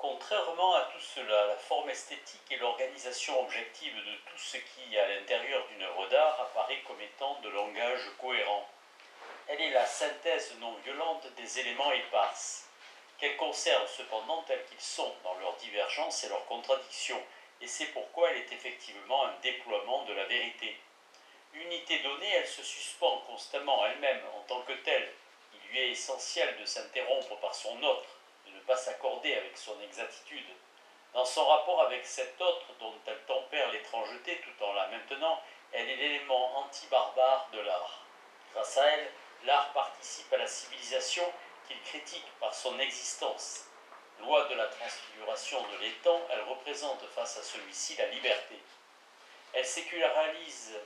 Contrairement à tout cela, la forme esthétique et l'organisation objective de tout ce qui, à l'intérieur d'une œuvre d'art, apparaît comme étant de langage cohérent. Elle est la synthèse non violente des éléments épars, qu'elle conserve cependant tels qu'ils sont, dans leurs divergences et leurs contradictions, et c'est pourquoi elle est effectivement un déploiement de la vérité. Unité donnée, elle se suspend constamment elle-même en tant que telle. Il lui est essentiel de s'interrompre par son autre, de ne pas s'accorder avec son exactitude. Dans son rapport avec cet autre dont elle tempère l'étrangeté tout en la maintenant, elle est l'élément anti-barbare de l'art. Grâce à elle, l'art participe à la civilisation qu'il critique par son existence. Loi de la transfiguration de l'étang, elle représente face à celui-ci la liberté. Elle sécularise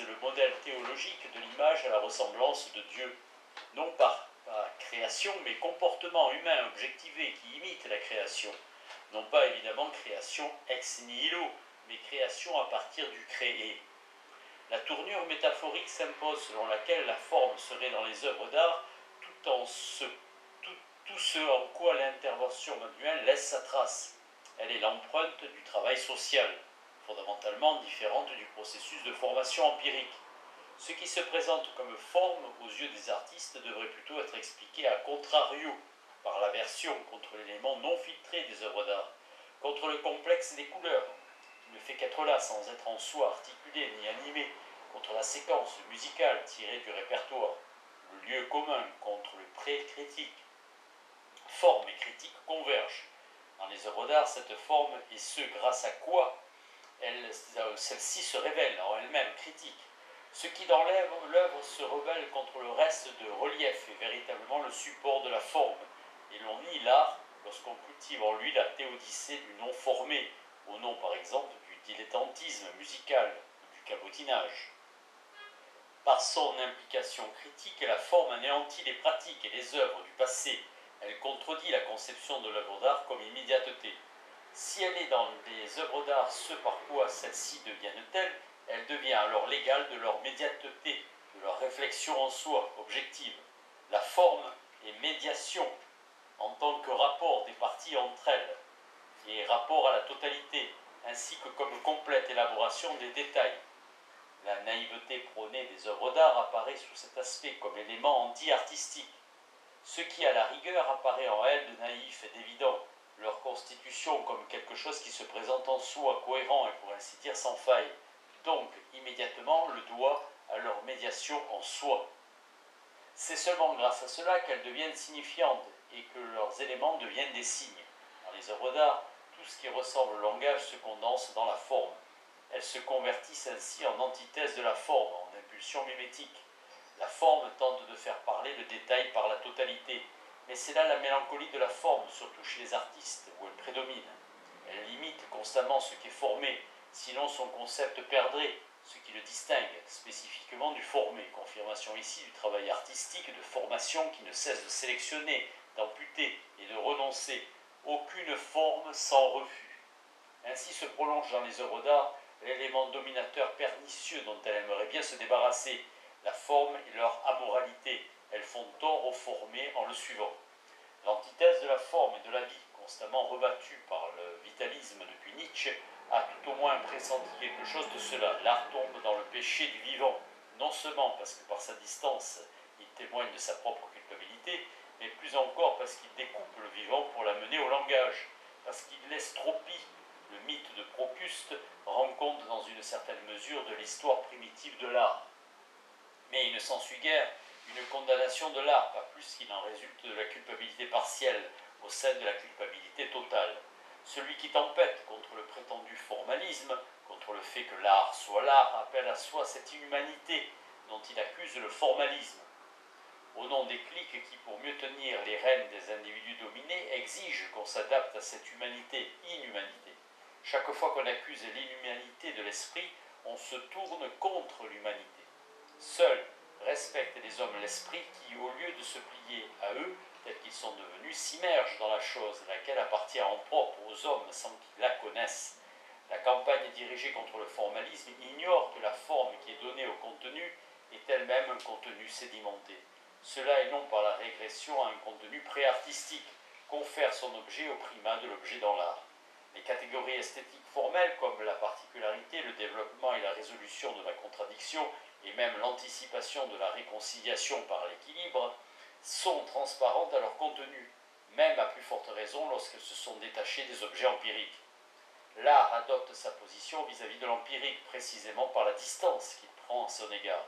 le modèle théologique de l'image à la ressemblance de Dieu, non pas création, mais comportement humain objectivé qui imite la création. Non pas évidemment création ex nihilo, mais création à partir du créé. La tournure métaphorique s'impose selon laquelle la forme serait dans les œuvres d'art tout ce en quoi l'intervention manuelle laisse sa trace. Elle est l'empreinte du travail social, fondamentalement différente du processus de formation empirique. Ce qui se présente comme forme aux yeux des artistes devrait plutôt être expliqué à contrario, par l'aversion contre l'élément non filtré des œuvres d'art, contre le complexe des couleurs, qui ne fait qu'être là sans être en soi articulé ni animé, contre la séquence musicale tirée du répertoire, le lieu commun contre le pré-critique. Forme et critique convergent. Dans les œuvres d'art, cette forme est ce grâce à quoi celle-ci se révèle en elle-même critique. Ce qui dans l'œuvre se rebelle contre le reste de relief est véritablement le support de la forme, et l'on nie l'art lorsqu'on cultive en lui la théodicée du non formé, au nom par exemple du dilettantisme musical ou du cabotinage. Par son implication critique, la forme anéantit les pratiques et les œuvres du passé. Elle contredit la conception de l'œuvre d'art comme immédiateté. Si elle est dans les œuvres d'art ce par quoi celles-ci deviennent telles, elle devient alors l'égale de leur médiateté, de leur réflexion en soi, objective. La forme est médiation, en tant que rapport des parties entre elles, et rapport à la totalité, ainsi que comme complète élaboration des détails. La naïveté prônée des œuvres d'art apparaît sous cet aspect comme élément anti-artistique. Ce qui à la rigueur apparaît en elles de naïf et d'évident, leur constitution comme quelque chose qui se présente en soi, cohérent et pour ainsi dire sans faille, donc immédiatement le doigt à leur médiation en soi. C'est seulement grâce à cela qu'elles deviennent signifiantes et que leurs éléments deviennent des signes. Dans les œuvres d'art, tout ce qui ressemble au langage se condense dans la forme. Elles se convertissent ainsi en antithèse de la forme, en impulsion mimétique. La forme tente de faire parler le détail par la totalité, mais c'est là la mélancolie de la forme, surtout chez les artistes, où elle prédomine. Elle imite constamment ce qui est formé, sinon son concept perdrait ce qui le distingue spécifiquement du formé, confirmation ici du travail artistique de formation qui ne cesse de sélectionner, d'amputer et de renoncer, aucune forme sans refus. Ainsi se prolonge dans les œuvres d'art l'élément dominateur pernicieux dont elle aimerait bien se débarrasser, la forme et leur amoralité. Elles font tort au formé en le suivant. L'antithèse de la forme et de la vie, constamment rebattue par le vitalisme depuis Nietzsche, a tout au moins pressenti quelque chose de cela. L'art tombe dans le péché du vivant, non seulement parce que par sa distance, il témoigne de sa propre culpabilité, mais plus encore parce qu'il découpe le vivant pour l'amener au langage, parce qu'il l'estropie. Le mythe de Procuste rend compte dans une certaine mesure de l'histoire primitive de l'art. Mais il ne s'ensuit guère une condamnation de l'art, pas plus qu'il en résulte de la culpabilité partielle au sein de la culpabilité totale. Celui qui tempête contre le prétendu formalisme, contre le fait que l'art soit l'art, appelle à soi cette inhumanité dont il accuse le formalisme. Au nom des cliques qui, pour mieux tenir les rênes des individus dominés, exigent qu'on s'adapte à cette inhumanité. Chaque fois qu'on accuse l'inhumanité de l'esprit, on se tourne contre l'humanité. Seuls respectent les hommes l'esprit qui, au lieu de se plier à eux, tels qu'ils sont devenus, s'immergent dans la chose, laquelle appartient en propre aux hommes sans qu'ils la connaissent. La campagne dirigée contre le formalisme ignore que la forme qui est donnée au contenu est elle-même un contenu sédimenté. Cela est non par la régression à un contenu pré-artistique, confère son objet au primat de l'objet dans l'art. Les catégories esthétiques formelles, comme la particularité, le développement et la résolution de la contradiction, et même l'anticipation de la réconciliation par l'équilibre, sont transparentes à leur contenu, même à plus forte raison lorsqu'elles se sont détachées des objets empiriques. L'art adopte sa position vis-à-vis de l'empirique précisément par la distance qu'il prend à son égard.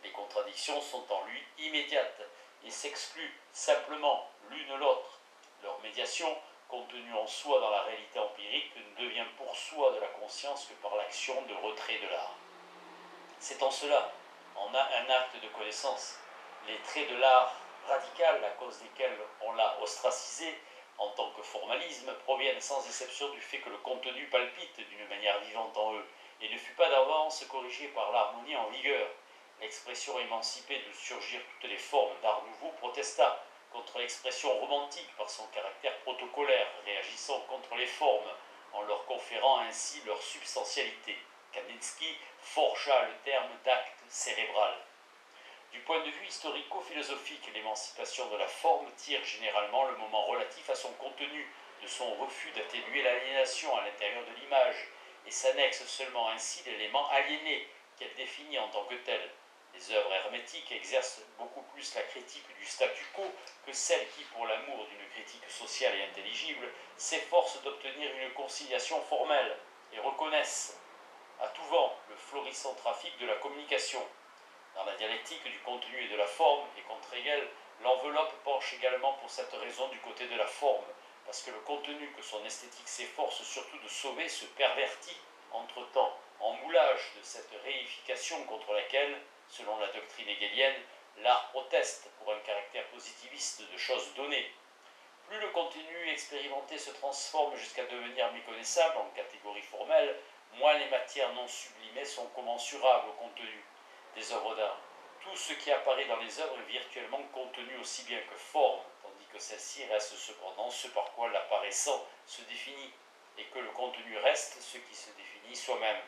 Les contradictions sont en lui immédiates et s'excluent simplement l'une l'autre. Leur médiation, contenue en soi dans la réalité empirique, ne devient pour soi de la conscience que par l'action de retrait de l'art. C'est en cela, en un acte de connaissance. Les traits de l'art radical, à cause desquels on l'a ostracisé en tant que formalisme, proviennent sans exception du fait que le contenu palpite d'une manière vivante en eux et ne fut pas d'avance corrigé par l'harmonie en vigueur. L'expression émancipée de surgir toutes les formes d'art nouveau protesta contre l'expression romantique par son caractère protocolaire, réagissant contre les formes en leur conférant ainsi leur substantialité. Kandinsky forgea le terme d'acte cérébral. Du point de vue historico-philosophique, l'émancipation de la forme tire généralement le moment relatif à son contenu, de son refus d'atténuer l'aliénation à l'intérieur de l'image, et s'annexe seulement ainsi l'élément aliéné qu'elle définit en tant que tel. Les œuvres hermétiques exercent beaucoup plus la critique du statu quo que celles qui, pour l'amour d'une critique sociale et intelligible, s'efforcent d'obtenir une conciliation formelle et reconnaissent à tout vent le florissant trafic de la communication. Dans la dialectique du contenu et de la forme, et contre égale, l'enveloppe penche également pour cette raison du côté de la forme, parce que le contenu que son esthétique s'efforce surtout de sauver se pervertit entre-temps en moulage de cette réification contre laquelle, selon la doctrine hegelienne, l'art proteste pour un caractère positiviste de choses données. Plus le contenu expérimenté se transforme jusqu'à devenir méconnaissable en catégorie formelle, moins les matières non sublimées sont commensurables au contenu des œuvres d'art. Tout ce qui apparaît dans les œuvres est virtuellement contenu aussi bien que forme, tandis que celle-ci reste cependant ce par quoi l'apparaissant se définit, et que le contenu reste ce qui se définit soi-même.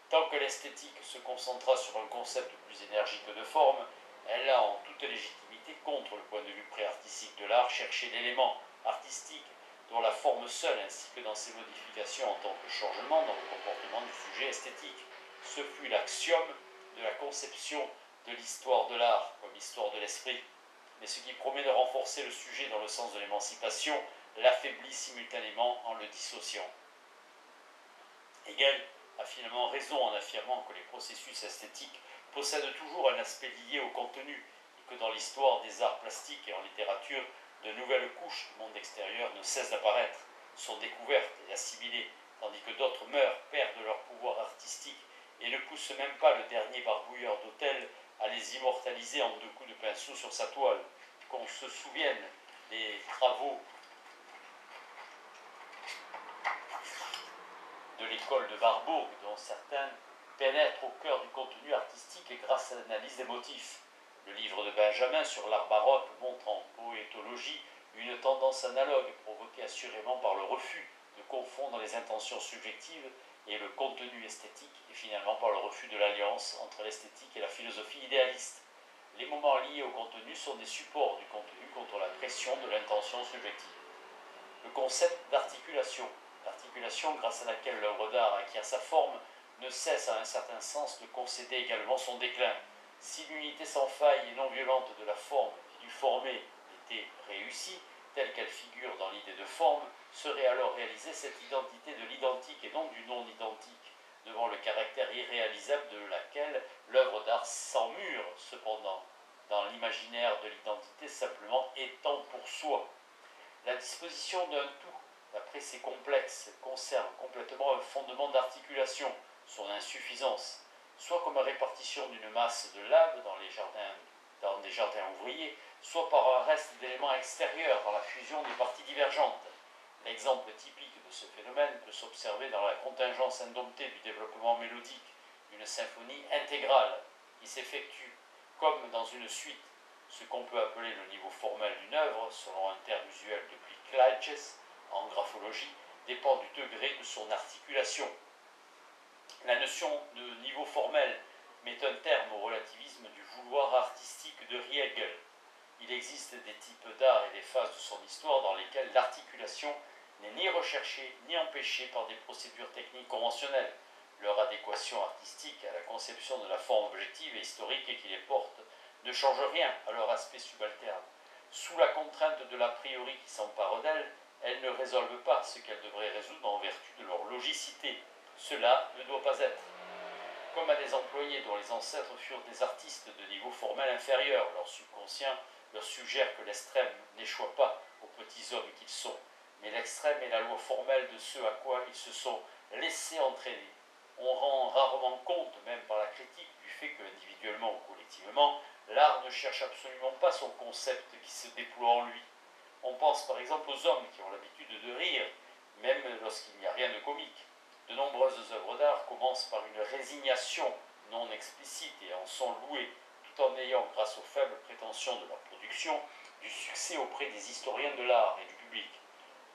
Tant que l'esthétique se concentra sur un concept plus énergique de forme, elle a en toute légitimité, contre le point de vue pré-artistique de l'art, cherché l'élément artistique dont la forme seule, ainsi que dans ses modifications en tant que changement dans le comportement du sujet esthétique. Ce fut l'axiome de la conception de l'histoire de l'art comme histoire de l'esprit. Mais ce qui promet de renforcer le sujet dans le sens de l'émancipation l'affaiblit simultanément en le dissociant. Hegel a finalement raison en affirmant que les processus esthétiques possèdent toujours un aspect lié au contenu et que dans l'histoire des arts plastiques et en littérature, de nouvelles couches du monde extérieur ne cessent d'apparaître, sont découvertes et assimilées, tandis que d'autres meurent, perdent leur pouvoir artistique et ne poussent même pas le dernier barbouilleur d'hôtel à les immortaliser en 2 coups de pinceau sur sa toile. Qu'on se souvienne des travaux de l'école de Warburg, dont certains pénètrent au cœur du contenu artistique et grâce à l'analyse des motifs. Le livre de Benjamin sur l'art baroque montre en poétologie une tendance analogue provoquée assurément par le refus de confondre les intentions subjectives et le contenu esthétique, et finalement par le refus de l'alliance entre l'esthétique et la philosophie idéaliste. Les moments liés au contenu sont des supports du contenu contre la pression de l'intention subjective. Le concept d'articulation, l'articulation grâce à laquelle l'œuvre d'art acquiert sa forme, ne cesse à un certain sens de concéder également son déclin. Si l'unité sans faille et non violente de la forme et du formé était réussie, telle qu'elle figure dans l'idée de forme, serait alors réalisée cette identité de l'identique et non du non-identique, devant le caractère irréalisable de laquelle l'œuvre d'art s'emmure cependant, dans l'imaginaire de l'identité simplement étant pour soi. La disposition d'un tout, d'après ses complexes, conserve complètement un fondement d'articulation, son insuffisance, soit comme répartition d'une masse de lave dans des jardins ouvriers, soit par un reste d'éléments extérieurs dans la fusion des parties divergentes. L'exemple typique de ce phénomène peut s'observer dans la contingence indomptée du développement mélodique d'une symphonie intégrale qui s'effectue comme dans une suite, ce qu'on peut appeler le niveau formel d'une œuvre, selon un terme usuel depuis Klages en graphologie, dépend du degré de son articulation. La notion de niveau formel met un terme au relativisme du vouloir artistique de Hegel. Il existe des types d'art et des phases de son histoire dans lesquelles l'articulation n'est ni recherchée ni empêchée par des procédures techniques conventionnelles. Leur adéquation artistique à la conception de la forme objective et historique qui les porte ne change rien à leur aspect subalterne. Sous la contrainte de l'a priori qui s'empare d'elles, elles ne résolvent pas ce qu'elles devraient résoudre en vertu de leur logicité. Cela ne doit pas être. Comme à des employés dont les ancêtres furent des artistes de niveau formel inférieur, leur subconscient leur suggère que l'extrême n'échoue pas aux petits hommes qu'ils sont, mais l'extrême est la loi formelle de ce à quoi ils se sont laissés entraîner. On rend rarement compte, même par la critique, du fait que, individuellement ou collectivement, l'art ne cherche absolument pas son concept qui se déploie en lui. On pense par exemple aux hommes qui ont l'habitude de rire, même lorsqu'il n'y a rien de comique. De nombreuses œuvres d'art commencent par une résignation non explicite et en sont louées, tout en ayant, grâce aux faibles prétentions de leur production, du succès auprès des historiens de l'art et du public.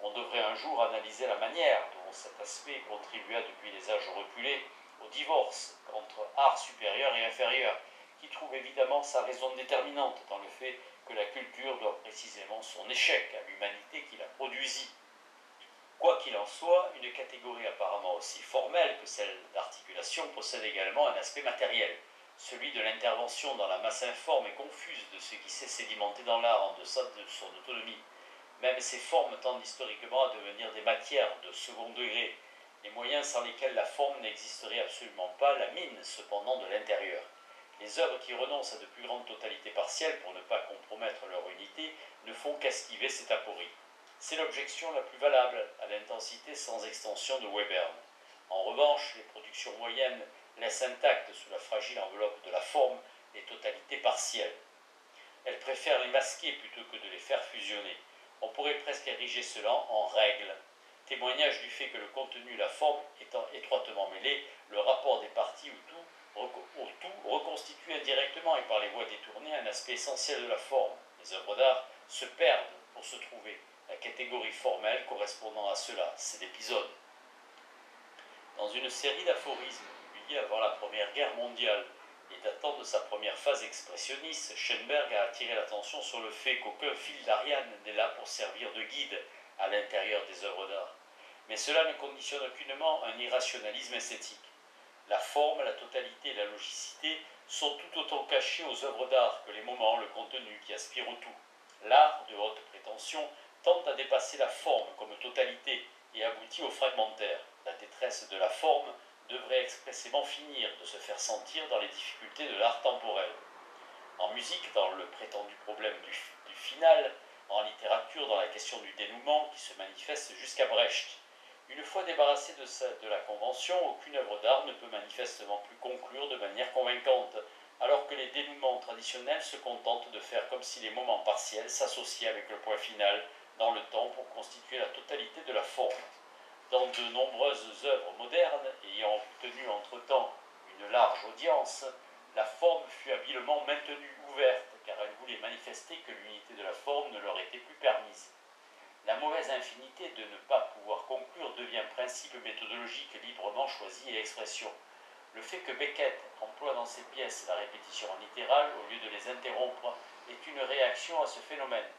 On devrait un jour analyser la manière dont cet aspect contribua depuis les âges reculés au divorce entre art supérieur et inférieur, qui trouve évidemment sa raison déterminante dans le fait que la culture doit précisément son échec à l'humanité qui la produisit. Quoi qu'il en soit, une catégorie apparemment aussi formelle que celle d'articulation possède également un aspect matériel, celui de l'intervention dans la masse informe et confuse de ce qui s'est sédimenté dans l'art en deçà de son autonomie. Même ces formes tendent historiquement à devenir des matières de second degré, les moyens sans lesquels la forme n'existerait absolument pas, la mine cependant de l'intérieur. Les œuvres qui renoncent à de plus grandes totalités partielles pour ne pas compromettre leur unité ne font qu'esquiver cette aporie. C'est l'objection la plus valable à l'intensité sans extension de Webern. En revanche, les productions moyennes laissent intactes sous la fragile enveloppe de la forme les totalités partielles. Elles préfèrent les masquer plutôt que de les faire fusionner. On pourrait presque ériger cela en règle, témoignage du fait que le contenu et la forme étant étroitement mêlés, le rapport des parties au tout reconstitue indirectement et par les voies détournées un aspect essentiel de la forme. Les œuvres d'art se perdent pour se trouver. La catégorie formelle correspondant à cela, c'est l'épisode. Dans une série d'aphorismes publiés avant la Première Guerre mondiale et datant de sa première phase expressionniste, Schoenberg a attiré l'attention sur le fait qu'aucun fil d'Ariane n'est là pour servir de guide à l'intérieur des œuvres d'art. Mais cela ne conditionne aucunement un irrationalisme esthétique. La forme, la totalité et la logicité sont tout autant cachées aux œuvres d'art que les moments, le contenu qui aspire au tout. L'art, de haute prétention, tente à dépasser la forme comme totalité et aboutit au fragmentaire. La détresse de la forme devrait expressément finir de se faire sentir dans les difficultés de l'art temporel. En musique, dans le prétendu problème du final, en littérature, dans la question du dénouement qui se manifeste jusqu'à Brecht. Une fois débarrassée de la convention, aucune œuvre d'art ne peut manifestement plus conclure de manière convaincante, alors que les dénouements traditionnels se contentent de faire comme si les moments partiels s'associaient avec le point final dans le temps pour constituer la totalité de la forme. Dans de nombreuses œuvres modernes, ayant obtenu entre-temps une large audience, la forme fut habilement maintenue ouverte, car elle voulait manifester que l'unité de la forme ne leur était plus permise. La mauvaise infinité de ne pas pouvoir conclure devient principe méthodologique librement choisi et expression. Le fait que Beckett emploie dans ses pièces la répétition littérale au lieu de les interrompre est une réaction à ce phénomène.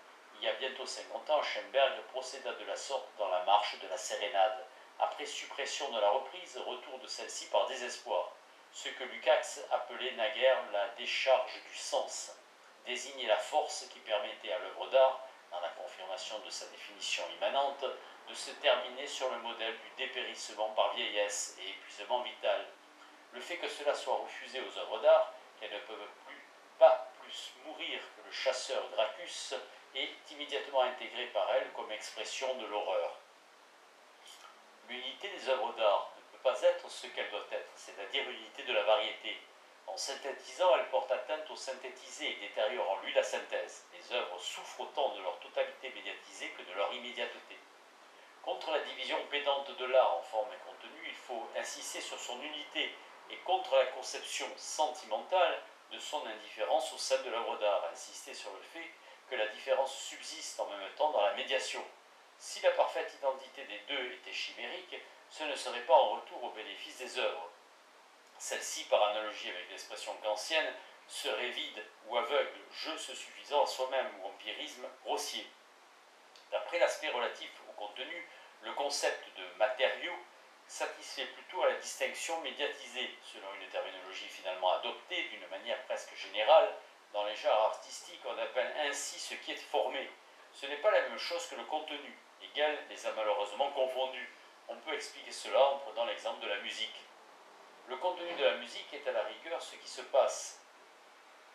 Il y a bientôt 50 ans, Schoenberg procéda de la sorte dans la marche de la sérénade. Après suppression de la reprise, retour de celle-ci par désespoir. Ce que Lukács appelait naguère la décharge du sens désignait la force qui permettait à l'œuvre d'art, dans la confirmation de sa définition immanente, de se terminer sur le modèle du dépérissement par vieillesse et épuisement vital. Le fait que cela soit refusé aux œuvres d'art, qu'elles ne peuvent pas plus mourir que le chasseur Gracchus, est immédiatement intégré par elles comme expression de l'horreur. L'unité des œuvres d'art ne peut pas être ce qu'elle doit être, c'est-à-dire l'unité de la variété. En synthétisant, elle porte atteinte au synthétisé et détériore en lui la synthèse. Les œuvres souffrent autant de leur totalité médiatisée que de leur immédiateté. Contre la division pédante de l'art en forme et contenu, il faut insister sur son unité et contre la conception sentimentale de son indifférence au sein de l'œuvre d'art, insister sur le fait que la différence subsiste en même temps dans la médiation. Si la parfaite identité des deux était chimérique, ce ne serait pas en retour au bénéfice des œuvres. Celles-ci, par analogie avec l'expression kantienne, serait vide ou aveugle, jeu se suffisant à soi-même ou empirisme grossier. D'après l'aspect relatif au contenu, le concept de matériau satisfait plutôt à la distinction médiatisée, selon une terminologie finalement adoptée d'une manière presque générale. Dans les genres artistiques, on appelle ainsi ce qui est formé. Ce n'est pas la même chose que le contenu. Hegel les a malheureusement confondus. On peut expliquer cela en prenant l'exemple de la musique. Le contenu de la musique est à la rigueur ce qui se passe.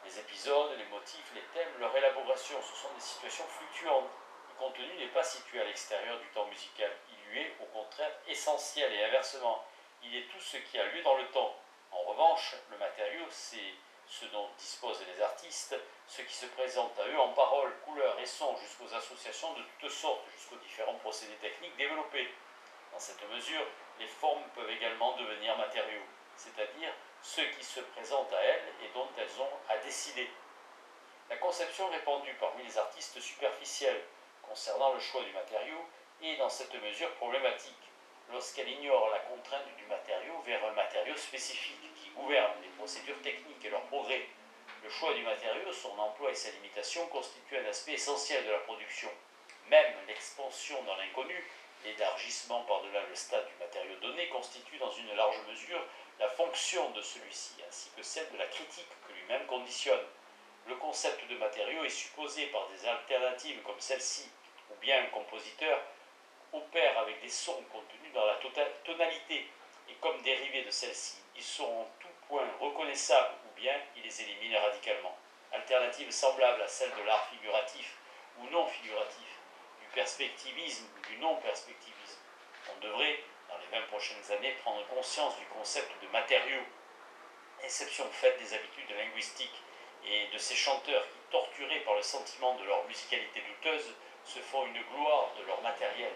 Les épisodes, les motifs, les thèmes, leur élaboration, ce sont des situations fluctuantes. Le contenu n'est pas situé à l'extérieur du temps musical. Il lui est au contraire essentiel et inversement. Il est tout ce qui a lieu dans le temps. En revanche, le matériau, c'est ce dont disposent les artistes, ce qui se présente à eux en paroles, couleurs et sons, jusqu'aux associations de toutes sortes, jusqu'aux différents procédés techniques développés. Dans cette mesure, les formes peuvent également devenir matériaux, c'est-à-dire ceux qui se présentent à elles et dont elles ont à décider. La conception répandue parmi les artistes superficiels concernant le choix du matériau est dans cette mesure problématique, lorsqu'elle ignore la contrainte du matériau vers un matériau spécifique qui gouverne les procédures techniques et leur progrès. Le choix du matériau, son emploi et sa limitation constituent un aspect essentiel de la production. Même l'expansion dans l'inconnu, l'élargissement par-delà le stade du matériau donné, constitue dans une large mesure la fonction de celui-ci, ainsi que celle de la critique que lui-même conditionne. Le concept de matériau est supposé par des alternatives comme celle-ci, ou bien un compositeur opère avec des sons contenus dans la tonalité, et comme dérivés de celle-ci, ils sont en tout point reconnaissables ou bien il les élimine radicalement. Alternative semblable à celle de l'art figuratif ou non figuratif, du perspectivisme ou du non-perspectivisme. On devrait, dans les 20 prochaines années, prendre conscience du concept de matériau, exception faite des habitudes linguistiques et de ces chanteurs qui, torturés par le sentiment de leur musicalité douteuse, se font une gloire de leur matériel.